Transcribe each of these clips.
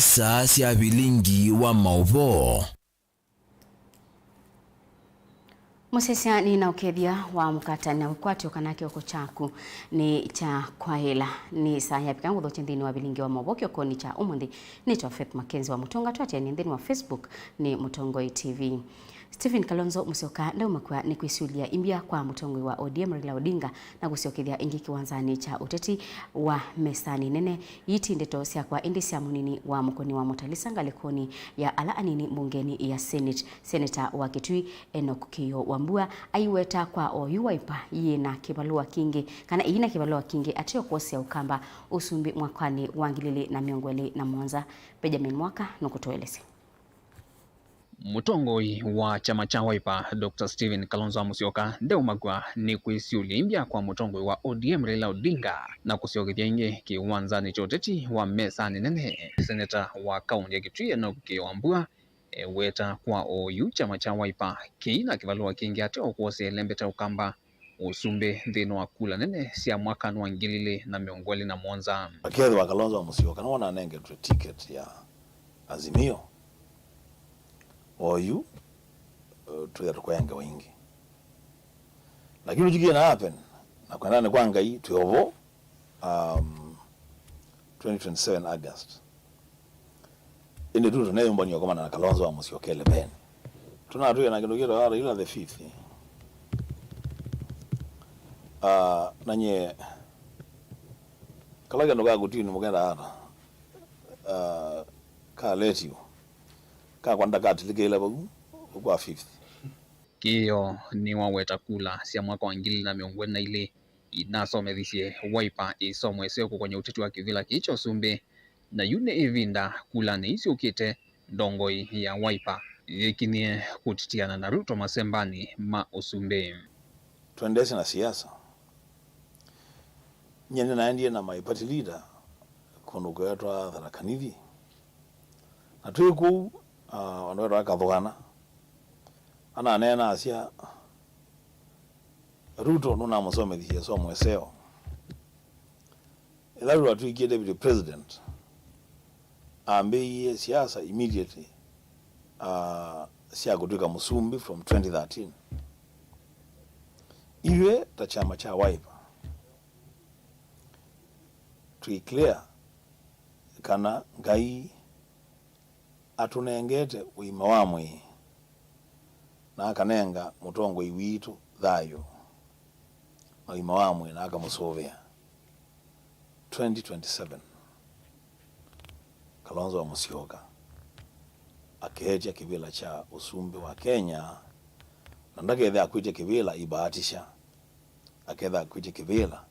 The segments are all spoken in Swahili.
Saa ya Vilingi wa Mauvoo. Musesya ni na ukedhia wa mukata na ukwati ukanake uko chaku ni cha kwahela ni saa ya pikangu dhote ndini wa Vilingi wa Mauvoo kioko ni cha umundi ni cha Faith MAKENZI wa Mutonga tuatia ni ndini wa Facebook ni Mutongoi TV. Stephen Kalonzo Musyoka ndio umekuwa ni kuisulia imbia kwa mutongoi wa ODM Raila Odinga na kusiokithia ingi kiwanzani cha uteti wa mesani nene yiti ndeto sia kwa indi sia munini wa mukoni wa Mutalisanga lekoni ya ala anini mbungeni ya Senate Senator wa Kitui Enoch Kiyo Wambua aiweta kwa oyuwaipa yina kibalua kingi kana ina kibalua kingi atio kosi ya ukamba usumbi mwakwani wangilili na miongweli na Mwanza Benjamin Mwaka nukutoeleze. Mutongoi wa chama cha Wiper Dr. Stephen Kalonzo Musyoka ndeu magwa ni kuisiulia imbia kwa mutongoi wa ODM Raila Odinga na kusiokithia ingi kiwanzani choteti wa mesani nene Senator wa kaunti ya Kitui Enoch Kiyo Wambua weta kwa oyu chama cha Wiper kiina kivalua kingi ateo kuose lembeta ukamba usumbe ndino wa kula nene sia mwaka nwangilile na miongweli na Mwanza. Akedhi wa Kalonzo Musyoka naona anenge ticket ya Azimio oyu tuyatukwenga wingi lakini ujigie na happen na kwenda kwa ngai tuyovo 2027 August inde tu tunayo mbonyo kama na Kalonzo wa Musyoka ben tunatuya na kindogero ila the 5th nanye kalaga ndoga gutini mugenda hata ka let you kwanda katilikeela bagu kwa 5th Kiyo ni waweta kula sia mwaka wa ngili na miongweni na ile inasomethisie Wiper isomweseo kwenye uteti wa kivila kicho sumbe na yune ivinda kula ni isi ukite ndongoi ya Wiper ikinie kutitiana na Ruto masembani ma usumbe tuendeshe na siasa nyene naendie na my party leader konuko yatwa tharakanithie na tuiku onwero akathogana ana nena asia Ruto nuna musomethie so mweseo ila atuikie deputy president ambe siasa immediately sia kutuika musumbi from 2013 iwe ta chama cha Wiper clear kana ngai atunengete uima wamwe na akanenga mutongo iwitu thayo na uima wamwe na akamusovea 2027 Kalonzo wa Musyoka akeja kivila cha usumbi wa Kenya na ndakethe akwite kivila ibahatisha akethe akwite kivila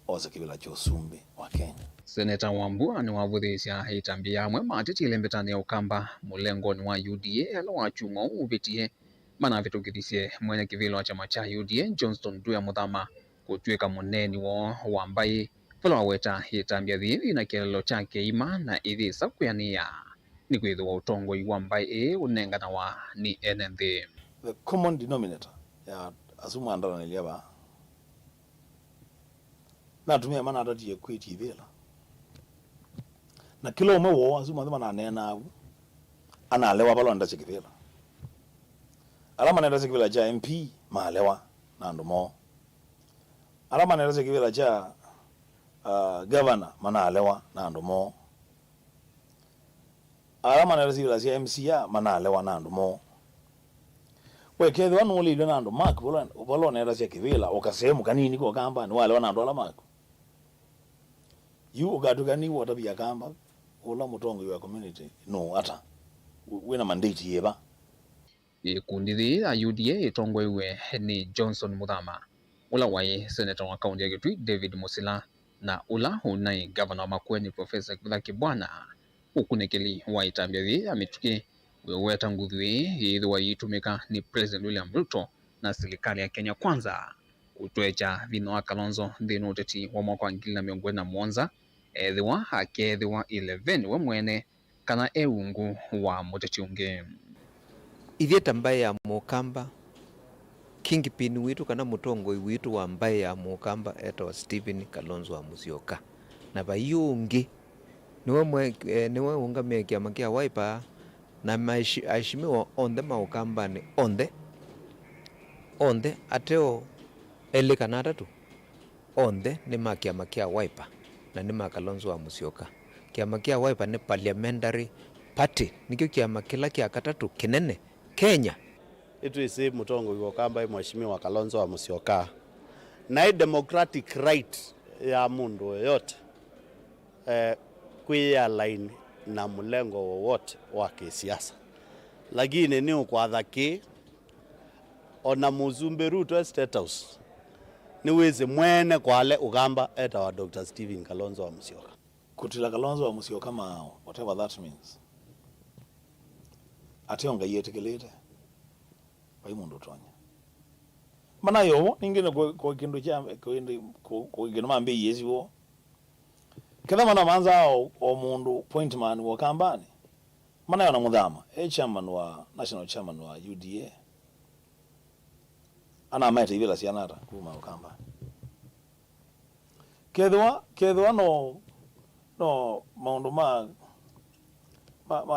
oza kivila cha usumbi wa Kenya. Senator Wambua ni wavuthisya itambia amwe matitile mbetani ya ukamba mulengoni wa UDA ala wachung'o uvitie mana vitukithisie mwene kivilo wa chama cha UDA Johnston Duya Muthama kutuika muneni wo wambai fula waweta itambia thithi na kielelo chake ima na ithi sakuyania ni kwithiwa utongoi wambai unengana wa ni NND. The common denominator ya asumu andana niliaba na tumia mana atati equity vela na kilo umwe wo asumu andama na nena ana alewa palo anda chikivela alama nenda chikivela cha MP maalewa na ndomo alama nenda chikivela cha governor mana alewa na ndomo alama nenda chikivela cha MCA mana alewa na ndomo wekethe wanu ulile na ndo mark bolo nenda chikivela ukasehemu kanini kwa kamba ni wale wana ndo ala mark you ugatukani watabia kamba ula mutongo wa community no ata wina mandate yeba ikundi ya UDA itongoiwe ni Johnson Muthama ula wai senator wa kaunti ya Kitui David Musila na ula unai gavana wa Makueni Profesa Kithure Kibwana ukunekeli wa itambithi amituki weweta nguthui yithwa yitumika ni President William Ruto na serikali ya Kenya Kwanza utwecha vino wa Kalonzo nthini uteti wa mwaka wa 2027 ethiwa akethiwa 11 we mwene kana eungu wa muteti ungi ithieta mbae ya Mukamba kingpin witu kana mutongoi witu wa mbae ya Mukamba etwa Stephen Kalonzo wa Musyoka na bayungi niwe ungamia kiama kia Wiper na maishimiwa onde Maukamba ni onde ateo ele kana atatu onde ni kiama kia Wiper na ni Kalonzo wa Musyoka. Kiama kia Wiper ni parliamentary party nikyo kiama kila kia katatu kinene Kenya. Itu isi mutongo yuko kamba mheshimiwa Kalonzo wa Musyoka na democratic right ya mundu yote kuya line na mlengo wowote wa kisiasa, lakini ni kwa dhaki ona muzumbe Ruto State House ni weze mwene kwale ugamba eta wa Dr. Stephen Kalonzo wa Musyoka kutila Kalonzo wa Musyoka whatever that means ationga yetekelete pai mundu tonya mana yo ningine ko kindu cha ko kindu mambe yesiwo kada mana manza o mundu pointman wa kambani mana yo na mudhama chairman wa national chairman wa UDA ana maita ivila sianata kuma ukambani kedwa no maundu ma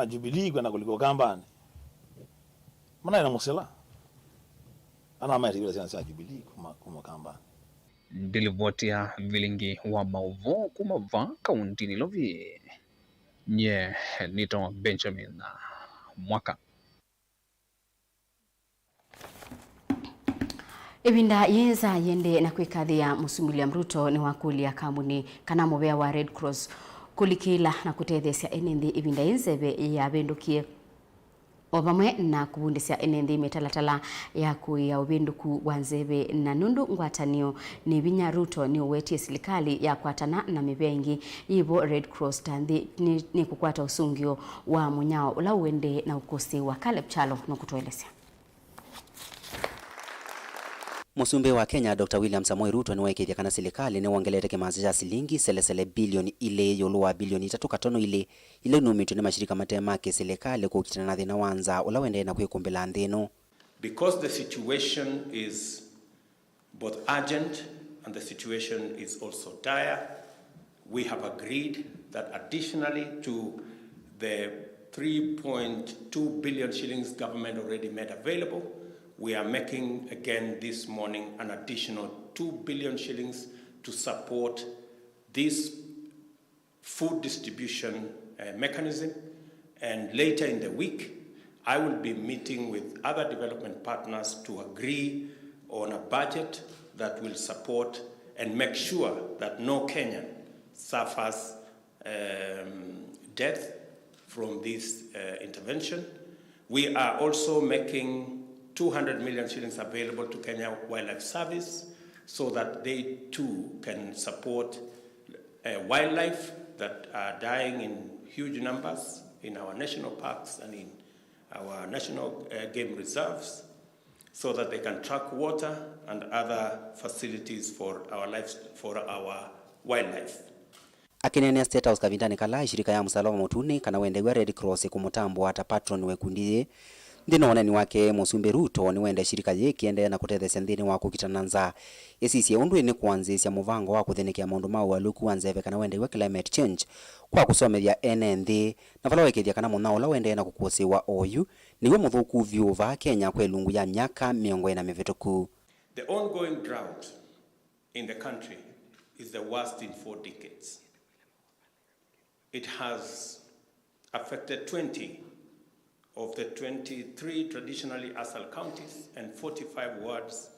Jubilee kwenda kuliko kambani mana ina musela ana maita ivila sianata Jubilee kuma kambani ndilivotia Vilingi wa Mauvoo kumava kauntini Lovi nye nito Benjamin Mwaka Ibinda yenza yende na kwikathia William Ruto ni wakulia kambuni kana muvea wa Red Cross kulikila na kutethesia enendi ibinda yenzebe ya bendukie obamwe na kubundisia enendi metalatala ya kuya ubenduku wanzebe na nundu ngwatanio ni binya Ruto ni uwetie serikali ya kwatana na mibengi ibo Red Cross tandi ni kukwata usungio wa munyao ula uende na ukosi wa Caleb Chalo no kutuelezea. Musumbe wa Kenya Dr. William Samoei Ruto ni waikithia kana serikali ni wangelete kimazi cha silingi selesele bilioni ile yoluwa bilioni 3.5 ile numitwe ni mashirika matema ke serikali kukitana na thina wanza ula wende na kwikumbila nthino. Because the situation is both urgent and the situation is also dire, we have agreed that additionally to the 3.2 billion shillings government already made available, we are making again this morning an additional 2 billion shillings to support this food distribution mechanism. And later in the week, I will be meeting with other development partners to agree on a budget that will support and make sure that no Kenyan suffers death from this intervention. We are also making 200 million shillings available to Kenya Wildlife Service so that they too can support wildlife that are dying in huge numbers in our national parks and in our national game reserves, so that they can track water and other facilities for our wildlife. Akinene State House kavindani kala shirika ya msalaba motuni kana wendewa Red Cross kumutambo ata patron wekundiye ndinona ni wake Musumbe Ruto ni wende shirika yekiende na kutethesia nthini wa kukitananza esisi undu ni kuanzisya muvango wa kuthinikia maundu ma waluku wanzeve kana wende wa climate change kwa kusomethia ene nthi na vala wekithia kana munao la wende na kukusiwa oyu niwe muthuku vyuva Kenya kwa ilungu ya myaka miongo na mivituku. The ongoing drought in the country is the worst in 4 decades. It has affected 20 of the 23 traditionally ASAL counties and 45 wards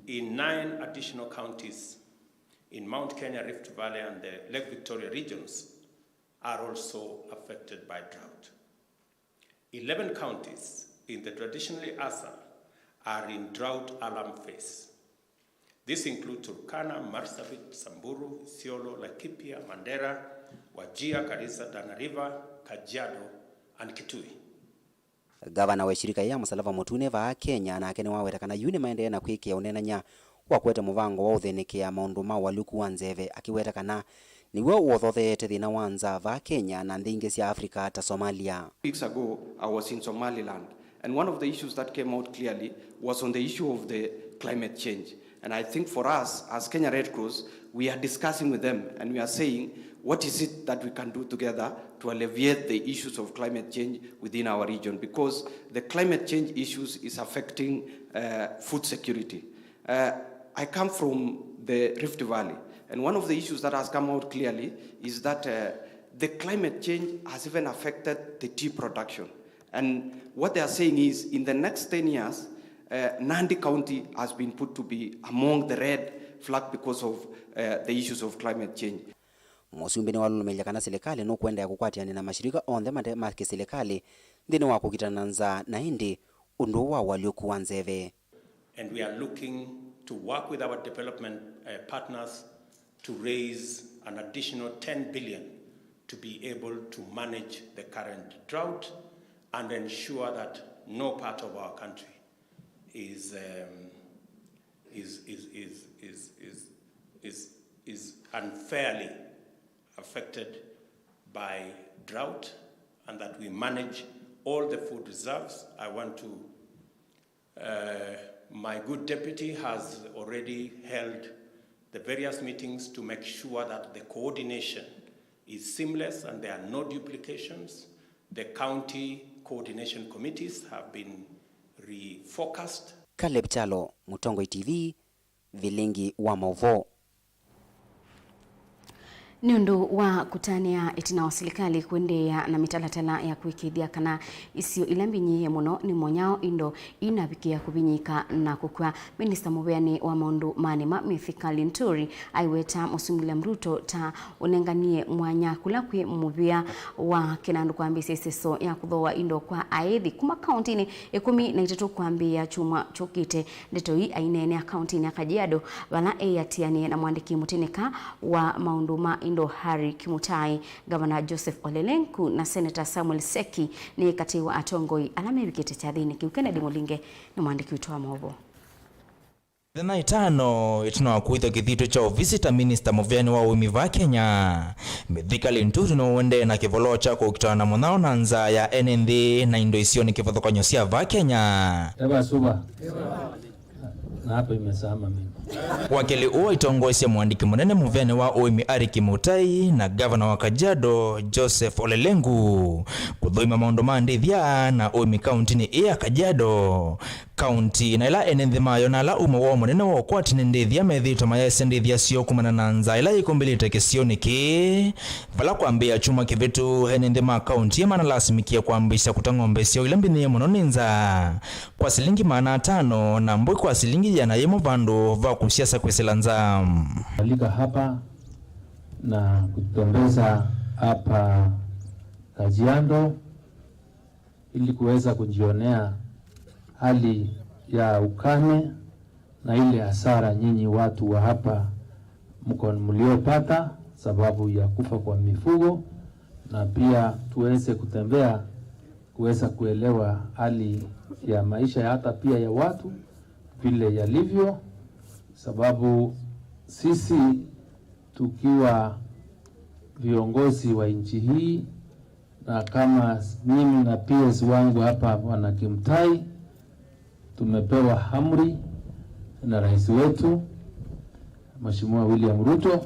in 9 additional counties in Mount Kenya, Rift Valley and the Lake Victoria regions are also affected by drought. 11 counties in the traditionally ASAL are in drought alarm phase. This includes Turkana, Marsabit, Samburu, Isiolo, Laikipia, Mandera, Wajir, Garissa, Tana River, Kajiado, and Kitui. Gavana wa shirika ya Musalava Mutune va Kenya na akene wawetakana yuni maendeleo na kwikia unenanya wa kweta muvango wa utheneke ya maundu ma waluku wanzeve akiwetakana niwe uothothete thina wanza va Kenya na ndingi cia Afrika ta Somalia. Weeks ago I was in Somaliland and one of the issues that came out clearly was on the issue of the climate change. And I think for us as Kenya Red Cross, we are discussing with them and we are saying what is it that we can do together to alleviate the issues of climate change within our region, because the climate change issues is affecting food security. I come from the Rift Valley, and one of the issues that has come out clearly is that the climate change has even affected the tea production. And what they are saying is in the next 10 years, Nandi County has been put to be among the red flag because of the issues of climate change. Musumbini walulumeja kana serikali no kwenda ya kukwatiana na mashirika onde ma serikali ndine wa kukitana nza na indi undu wa waliokuwa nzeve. And we are looking to work with our development partners to raise an additional 10 billion to be able to manage the current drought and ensure that no part of our country is unfairly affected by drought, and that we manage all the food reserves. I want to, my good deputy has already held the various meetings to make sure that the coordination is seamless and there are no duplications. The county coordination committees have been refocused. Caleb Chalo, Mutongo TV, Vilingi wa Mauvoo. Niundu wa kutania itina wa serikali kuendea na mitalatala ya kuikithia kana isio ilambinyiye muno ni monyao indo inabikia kubinyika na kukua Minister Mubeani wa maundu manema Mithika Linturi aiweta Musumbila Mruto ta unenganie mwanya kulakwe mubia wa kinandu kwambia seso ya kudhoa indo kwa aedhi kuma kauntini 13 kwambia chuma chokite ndeto hii ainene ya kauntini ya Kajiado wala eyatiani na mwandiki mutineka wa maundu ma indo Hari Kimutai, Governor Joseph Olelenku na Senator Samuel Seki ni kati wa atongoi alame wikete chadhini kiukene Mulinge ni mwandiki wetu wa Mauvoo. Thena itano itino kuitha kithito cha Visitor Minister Mubeani wa Umi va Kenya Mithika Linturi no wende na kivolo cha kukitana munao na nza ya NND na indo isio ni kivathokanyo cia va Kenya. Eba suba. Na hapa imesama mimi. Wakili uwa itongoisia mwandiki munene Mubeani wa Umi Ari Kimutai na Governor wa Kajiado Joseph Olelengu kuthoima maundu ma ndithia na Umi kauntini ya Kajiado. County na ila enenthi mayo na ala umo wa munene wa kwati ni ndithia methito mayese ndithia sio kumana na nza ila ikumbili kisio niki vala kuambia chuma kivitu enenthi ma county ya mana lasimikia kuambisha kutangombe sio ila mbini muno ninza kwa silingi maana 5 na mbui kwa silingi yana yemo vandu va kusiasa kwesela nza alika hapa na kutembeza hapa Kajiado ili kuweza kujionea hali ya ukame na ile hasara nyinyi watu wa hapa mliopata sababu ya kufa kwa mifugo, na pia tuweze kutembea kuweza kuelewa hali ya maisha hata pia ya watu vile yalivyo, sababu sisi tukiwa viongozi wa nchi hii na kama mimi na PS wangu hapa wana Kimutai tumepewa amri na rais wetu Mheshimiwa William Ruto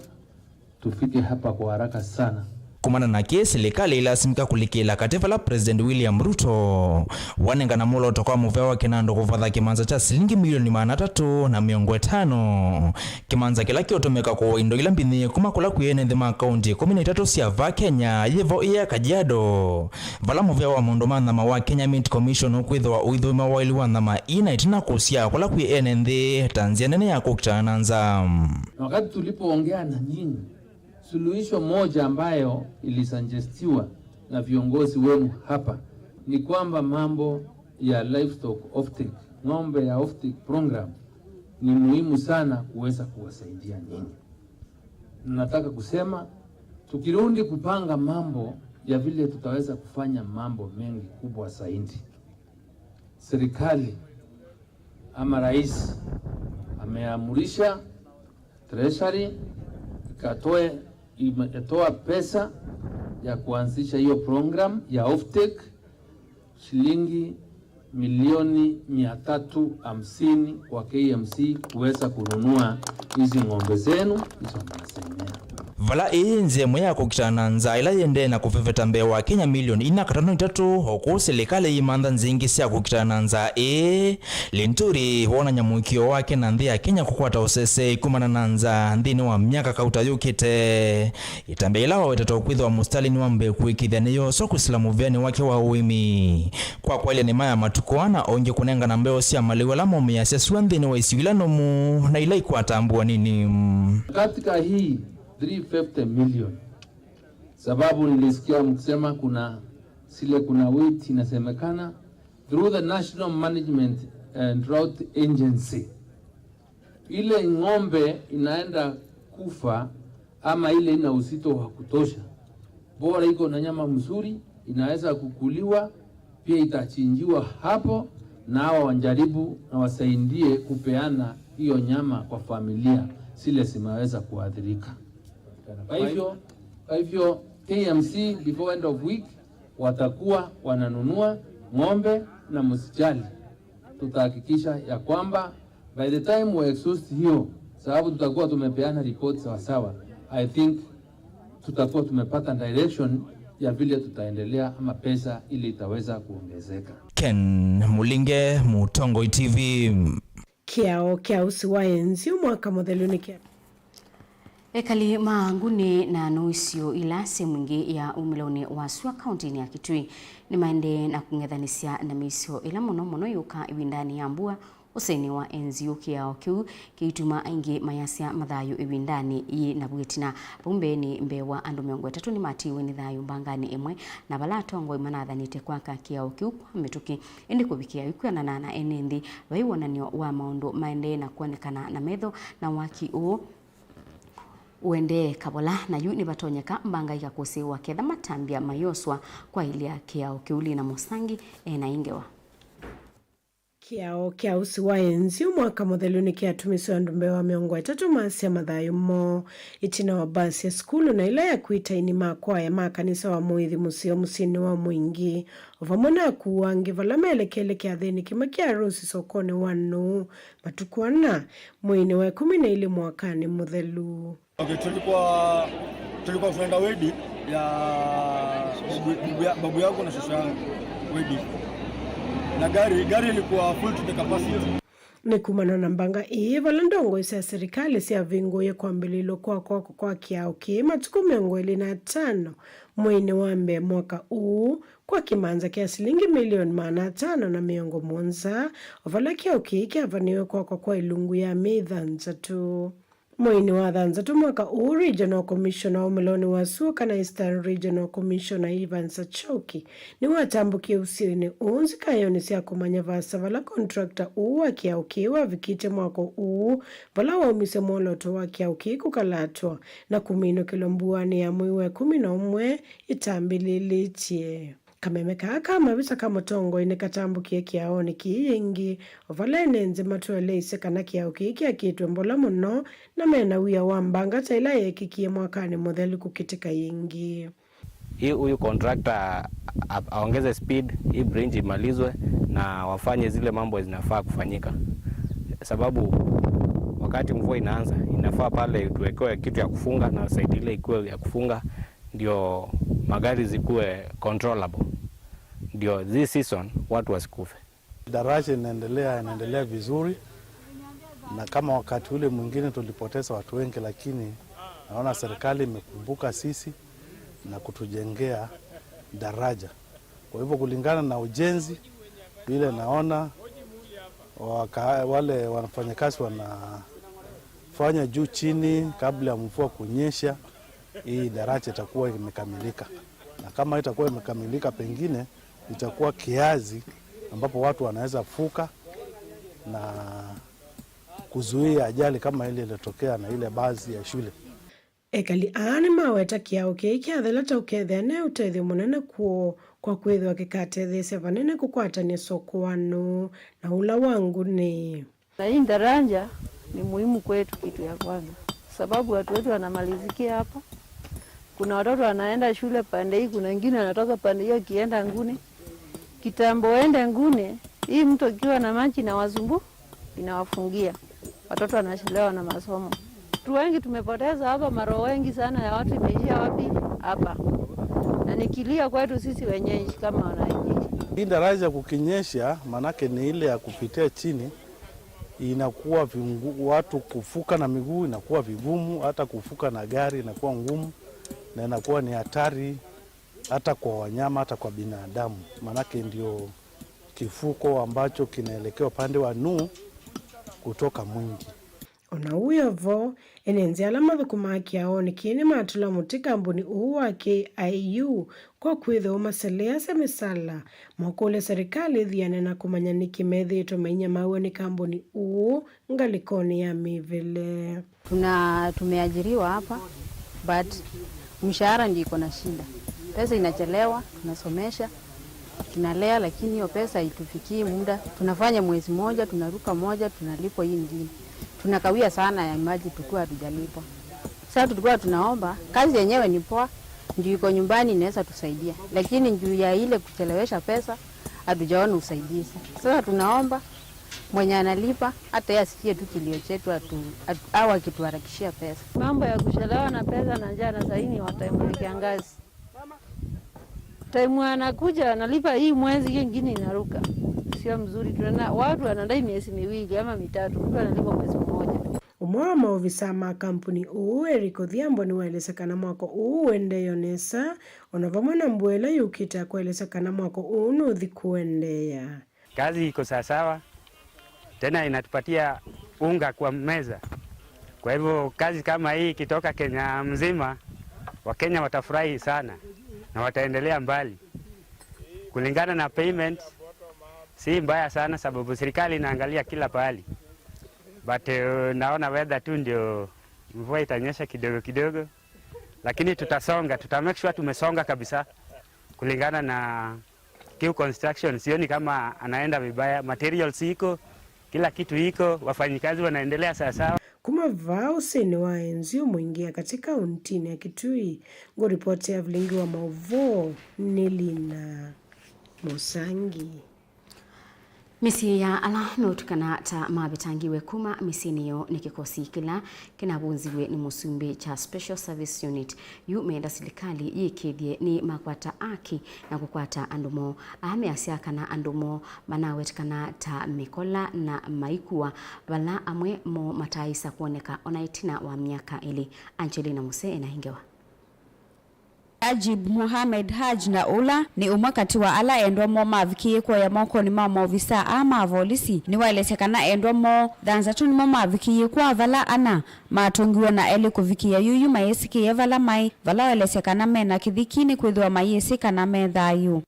tufike hapa kwa haraka sana. Kumana na kesi serikali ilasimika kulikila katifa la President William Ruto wanenga na mulo toka Muvea wa kinando kufadha kimanza cha silingi milioni 350 kimanza kila kiotomeka kwa indo ila mbini kumakula kuyene dhima kaunti 13 sia va Kenya yevo iya Kajiado vala Muvea wa mundomana mawa Kenya Mint Commission ukwidho wa uidhuma wa iliwa na maina itina kusia kula kuyene ndhi tanzia nene ya kukutana nza. Wakati tulipoongea na nyinyi, suluhisho moja ambayo ilisugestiwa na viongozi wenu hapa ni kwamba mambo ya livestock offtake, ng'ombe ya offtake program ni muhimu sana kuweza kuwasaidia nyinyi. Nataka kusema tukirudi kupanga mambo ya vile tutaweza kufanya mambo mengi kubwa zaidi. Serikali ama rais ameamurisha treasury ikatoa pesa ya kuanzisha hiyo program ya offtake shilingi milioni 350 kwa KMC kuweza kununua hizi ng'ombe zenu hizo mnasemea. Vala inze moya kukitana nza ila yende na kufefeta mbewa Kenya milioni 4.3 huku serikali imanda nzingi siya kukitana nza linturi wona nyamukio wake na ndhi ya Kenya kukwata usese kumana na nza ndini wa miaka kauta yukite itambe ila wawetata ukwidho wa mustalini wa mbe kuikidhani yoso kusilamu vyani wake wa uimi kwa kweli ni maya matukoana onge kunenga na mbeo siya maliwala momi ya sesuwa ndini wa isiwila nomu na ila ikuatambua nini katika hii 350 million. Sababu nilisikia mkisema kuna weight inasemekana through the National Management and Drought Agency. Ile ng'ombe inaenda kufa ama ile ina uzito wa kutosha, bora iko na nyama mzuri, inaweza kukuliwa, pia itachinjiwa hapo na hawa wanjaribu na wasaidie kupeana hiyo nyama kwa familia zile zimeweza kuadhirika. Kwa hivyo KMC before end of week watakuwa wananunua ng'ombe na msijali. Tutahakikisha ya kwamba by the time we exhaust hiyo, sababu tutakuwa tumepeana report sawa. I think tutakuwa tumepata direction ya vile tutaendelea ama pesa ili itaweza kuongezeka. Ken Mulinge, Mutongo TV. Kiao kia usiwaenzi mwaka modheluni kia. Ekali maanguni na nuisio ila semwingi ya umiloni wa Sua County ya Kitui ni maende na kungethanisia na misio ila mono yuka iwindani ya mbua usaini wa NGO kiao kiu kiituma aingi mayasia mathayo iwindani yi na bwetina rumbe ni mbewa andu 3 ni matiwe ni thayo mbangani emwe na balatongo imanathanite kwaka kiao kiu kwa mituki indi kubikia ikuanana na enendi waiwonanio wa maundu maende na kuonekana na metho na waki uo uende kabola na yu ni batonyeka mbanga ikakose wa ketha matambia mayoswa kwa ilia kiao kiuli na musangi na ingewa kiao kia usiwaenzi mwaka modheluni kia tumiso andumbe wa miongo 3 masi ya mathayo mo itina wa basi ya skulu na ila ya kuita ini makwa ya makanisa wa muithi musio musini wa mwingi ovamona kuwangi vala melekele kia thini kima kia rusi sokone wanu matukuana mwini wa 12 mwakani modhelu. Okay, tulikuwa tunaenda wedi ya babu yangu na shosho yangu wedi. Na gari ilikuwa full to the capacity. Ni kumana na mbanga vala ndongo isa serikali siya vingoye kwa mbililo kwa kiao kima tuku 25 mwini wambe mwaka uu kwa kimanza kia shilingi milioni 500 na miongo monza vala kiao kia vaniwe kwa ilungu ya midhanza tu. Mwini wa dhanza mwaka uu Regional Commissioner umiloni wa Suka na Eastern Regional Commissioner Ivan Sachoki ni watambukie usini unzi kayoni siya kumanya vasa vala contractor uwa kia ukiwa vikite mwako uu vala wa umise mwoloto wa kia ukiku kalatwa na kumino kilombuani ya mwiwe 11 itambililitie. Kamemeka kama bisa kama tongo inekatambukie kiaoni kiingi ovala enenze matuele isekana kiao kia kitu mbola muno na mena wia wambanga taila yekikie mwakani modheli kukitika ingi. Hii huyu contractor aongeze speed, hii bridge imalizwe na wafanye zile mambo zinafaa kufanyika. Sababu wakati mvua inaanza inafaa pale tuwekewe kitu ya kufunga na side ile ikuwe ya kufunga ndio magari zikuwe controllable. Ndio this season watu wasikufe. Daraja inaendelea vizuri, na kama wakati ule mwingine tulipoteza watu wengi, lakini naona serikali imekumbuka sisi na kutujengea daraja. Kwa hivyo kulingana na ujenzi vile naona wale wanafanyakazi wanafanya juu chini kabla ya mvua kunyesha, hii daraja itakuwa imekamilika. Na kama itakuwa imekamilika, pengine itakuwa kiazi ambapo watu wanaweza fuka na kuzuia ajali kama ile iliyotokea na ile basi ya shule. Ekali aani maweta kiao kiathela cha ukethene utethio munene kuo kwa kwithwa kikatethesya vanene kukwatania sokoano na ula wangu ni na hii daraja ni muhimu kwetu, kitu ya kwanza, sababu watu wetu wanamalizikia hapa. Kuna watoto wanaenda shule pande hii, kuna wengine wanatoka pande hiyo kienda Ngune. Kitambo ende Ngune, hii mto ikiwa na maji na wazumbu inawafungia. Watoto wanachelewa na masomo. Watu wengi tumepoteza hapa, maro wengi sana ya watu imeishia wapi? Hapa. Na nikilia kwetu sisi wenyeji kama wananchi. Hii daraja kukinyesha, manake ni ile ya kupitia chini, inakuwa watu kufuka na miguu inakuwa vigumu, hata kufuka na gari inakuwa ngumu, na inakuwa ni hatari hata kwa wanyama hata kwa binadamu, manake ndio kifuko ambacho kinaelekea upande wa Nuu kutoka Mwingi. Ona uyovo enenzi ala mathukuma kiao ni kini matula muti kambuni uu wa KIU kwa kwitha umaselea semisala mwakule serikali thiane na kumanya ni kimethitwo mainya mawe ni kambuni uu ngalikoni ya mivile. Tumeajiriwa hapa but mshahara ndio iko na shida. Pesa inachelewa, tunasomesha, tunalea, lakini hiyo pesa haitufikii muda. Tunafanya mwezi moja, tunaruka moja, tunalipwa hii nyingine. Tunakawia sana ya maji tukua hatujalipwa. Sasa tulikuwa tunaomba kazi yenyewe ni poa, ndio iko nyumbani inaweza tusaidia. Lakini juu ya ile kuchelewesha pesa hatujaona usaidizi. Sasa tunaomba mwenye analipa hata yeye asikie tu kilio chetu au akituharakishia pesa. Mambo ya kuchelewa na pesa na njaa na saini wataimwa kiangazi. Taimu anakuja analipa hii mwezi, hiyo nyingine inaruka. Sio mzuri, tunaona watu wanadai miezi miwili ama mitatu, mtu analipa mwezi mmoja. Umwa maofisa ma kampuni uu Eriko Thiambo ni waelesekana mwako uu wende yonesa onavamwe na mbwela yukita kuelesekana mwako uu nuthi kuendea. Kazi iko sawasawa, tena inatupatia unga kwa meza. Kwa hivyo kazi kama hii ikitoka Kenya mzima, Wakenya watafurahi sana na wataendelea mbali. Kulingana na payment si mbaya sana, sababu serikali inaangalia kila pahali. But naona weather tu ndio mvua itanyesha kidogo kidogo, lakini tutasonga, make sure tumesonga kabisa kulingana na Q Construction. Sioni kama anaenda vibaya, materials iko, kila kitu iko, wafanyikazi wanaendelea sawa. Kumavaa useni wa enzi umwingia katika untini ya Kitui. Ngoripoti ya Vilingi wa Mauvoo Nilina Musangi. Misi ya ala notukana ta mabetangiwe kuma misi niyo ni kikosi kila kinabunziwe ni musumbi cha Special Service Unit yu meenda serikali yikithie ni makwata aki na kukwata andumo ameasiakana andumo manawetikana ta mikola na maikuwa wala amwe mo mataisa kuoneka onaitina wa miaka ili. Angelina Muse inahingewa. Ajib Mohamed Haj na Ula ni umakati wa ala endwa mo mavikie kwa ya moko ni mama ofisa ama volisi ni waelesekana endwa mo dhanzatu ni mama mavikie kwa vala ana matongiwa na eli kuvikia yuyu mayesiki ya vala mai vala waelesekana mena kithikini kwithwa mayesika na medhayu.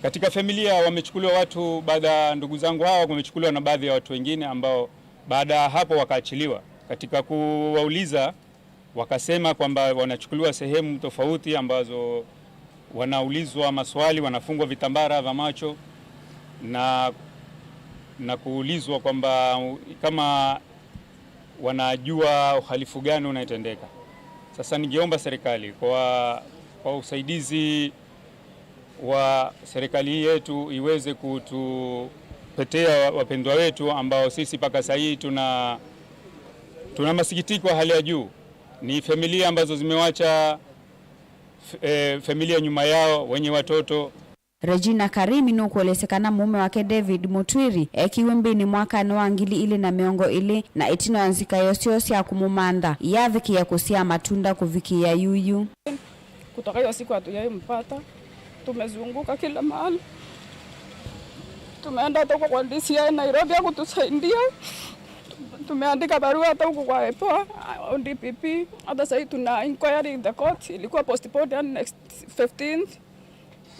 Katika familia wamechukuliwa watu, baada ndugu zangu hao wamechukuliwa na baadhi ya watu wengine ambao baada hapo wakaachiliwa. Katika kuwauliza wakasema kwamba wanachukuliwa sehemu tofauti ambazo wanaulizwa maswali, wanafungwa vitambara vya macho na kuulizwa kwamba kama wanajua uhalifu gani unaitendeka. Sasa ningeomba serikali kwa usaidizi wa serikali yetu iweze kutupetea wapendwa wetu ambao sisi paka sasa hii tuna masikitiko hali ya juu. Ni familia ambazo zimewacha familia nyuma yao wenye watoto. Regina Karimi no kuelesekana mume wake David Mutwiri ekiwembini mwaka wa 2020 na itino anzika yosyosi ya kumumanda yaviki ya kusia matunda kuvikia yuyu. Kutoka hiyo siku hatujampata, tumezunguka kila mahali, tumeenda hata kwa DCI Nairobi kutusaidia. Tumeandika barua hata huko kwa EPOA, DPP, hata sasa tuna inquiry in the court, ilikuwa postponed next 15th.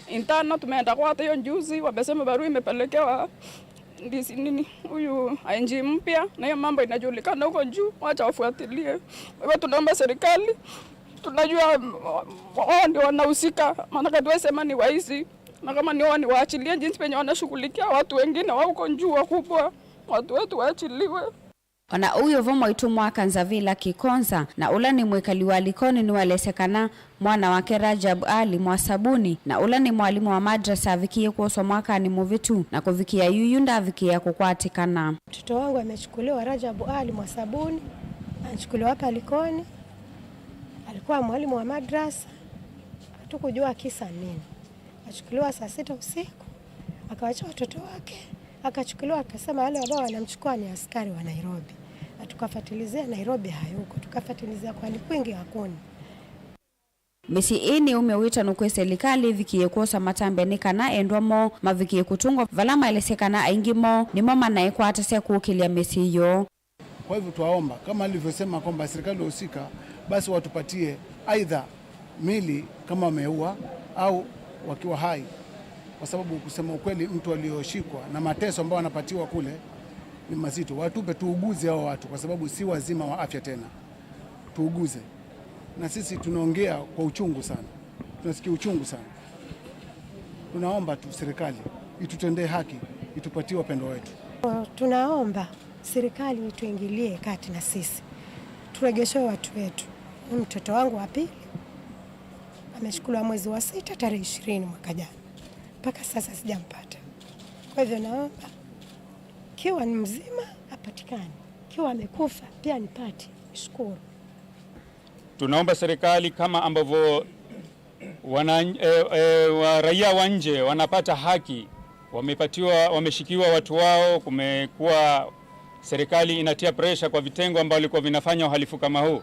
Interna tumeenda kwa hata hiyo juzi, wamesema barua imepelekewa nini huyu ING mpya, na hiyo mambo inajulikana huko juu, wacha wafuatilie. Kwa hiyo tunaomba serikali, tunajua wao ndio wanahusika, maana tuwe sema ni waizi, na kama ni wao ni waachilie jinsi penye wanashughulikia watu wengine wa huko juu wakubwa, watu wetu waachiliwe. Ona uyo vomo itumwa Kanzavila Kikonza na ula ni mwekali wa Likoni ni walesekana mwana wake Rajab Ali Mwasabuni na ula ni mwalimu wa madrasa avikie kuoswa mwaka ni muvitu na kuvikia yuyunda avikia kukwatikana. Mtoto wangu amechukuliwa Rajab Ali Mwasabuni, anachukuliwa hapa Likoni. Alikuwa mwalimu wa madrasa, hatukujua kisa nini. Achukuliwa saa 6 usiku, akawacha watoto wake. Akachukuliwa akasema wale ambao wanamchukua ni askari wa Nairobi. Na tukafuatilizia Nairobi hayuko, tukafuatilizia kwa Likwingi hakuna. Misi ini umewita nukwe serikali vikie kuosa matambe nikana endwamo mavikie kutungwa valama elesekana aingimo ni mama na eko atasia kukilia misi hiyo. Kwa hivyo tuwaomba kama alivyosema kwamba serikali husika basi watupatie aidha mili kama wameua au wakiwa hai. Kwa sababu kusema ukweli mtu alioshikwa na mateso ambao wanapatiwa kule ni mazito. Watupe tuuguze hao watu kwa sababu si wazima wa afya tena. Tuuguze. Na sisi tunaongea kwa uchungu sana. Tunasikia uchungu sana. Tunaomba tu serikali itutendee haki, itupatie wapendo wetu. Tunaomba serikali ituingilie kati na sisi. Turegeshe watu wetu. Mtoto wangu wa pili amechukuliwa mwezi wa 6 tarehe 20 mwaka jana. Mpaka sasa sijampata. Kwa hivyo naomba kiwa ni mzima apatikane, kiwa amekufa pia nipate. Shukuru. Tunaomba serikali kama ambavyo raia wa nje wanapata haki, wameshikiwa watu wao, kumekuwa serikali inatia pressure kwa vitengo ambavyo vilikuwa vinafanya uhalifu kama huu.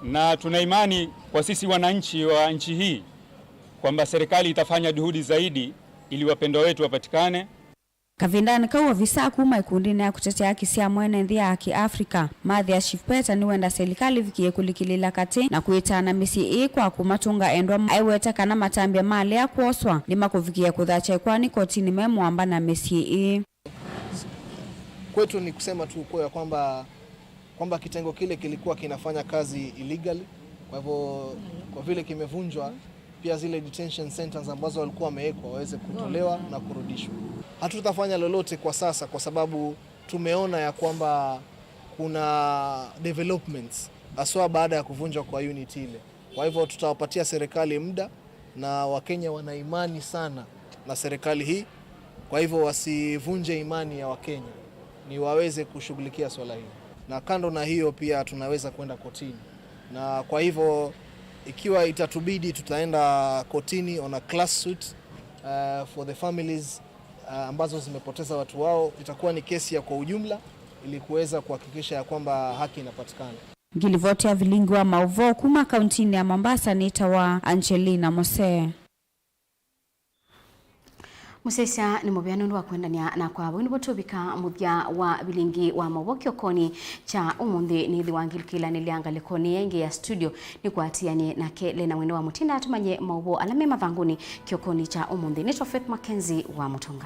Na tuna imani kwa sisi wananchi wa nchi hii kwamba serikali itafanya juhudi zaidi ili wapendwa wetu wapatikane. Kavindani kawa visa kuma ikundi na kutetea haki cia mwene nthi ya Kiafrika Mathia Shifpeta ni wenda serikali vikie kulikilila kati na kuitana misi kwa kumatunga endwa aiweta kana matambia mali ya kuoswa ni makuvikia kudhacha kwani kotini memwamba na misi. Kwetu ni kusema tu kwa kwamba kitengo kile kilikuwa kinafanya kazi illegally, kwa hivyo kwa vile kimevunjwa pia zile detention centers ambazo walikuwa wamewekwa waweze kutolewa na kurudishwa. Hatutafanya lolote kwa sasa kwa sababu tumeona ya kwamba kuna developments haswa baada ya kuvunjwa kwa unit ile. Kwa hivyo tutawapatia serikali muda na Wakenya wana imani sana na serikali hii. Kwa hivyo wasivunje imani ya Wakenya, ni waweze kushughulikia swala hili. Na kando na hiyo pia tunaweza kwenda kotini. Na kwa hivyo ikiwa itatubidi tutaenda kotini on a class suit for the families ambazo zimepoteza watu wao. Itakuwa ni kesi ya kwa ujumla ili kuweza kuhakikisha ya kwamba haki inapatikana. Ngilivoti ya Vilingi wa Mauvoo kuma kauntini ya Mombasa ni tawa Angelina Mose. Musesa ni mubiano wa kwendania na kwa bwini botobika muthia wa Vilingi wa Mauvoo kiokoni cha umundi ni thiwangilkila nilianga likoni yenge ya studio ni kuatiani na kele na wino wa mutinda atumanye Mauvoo alame mavanguni kiokoni cha umundi. Ni Faith MAKENZI wa Mutunga.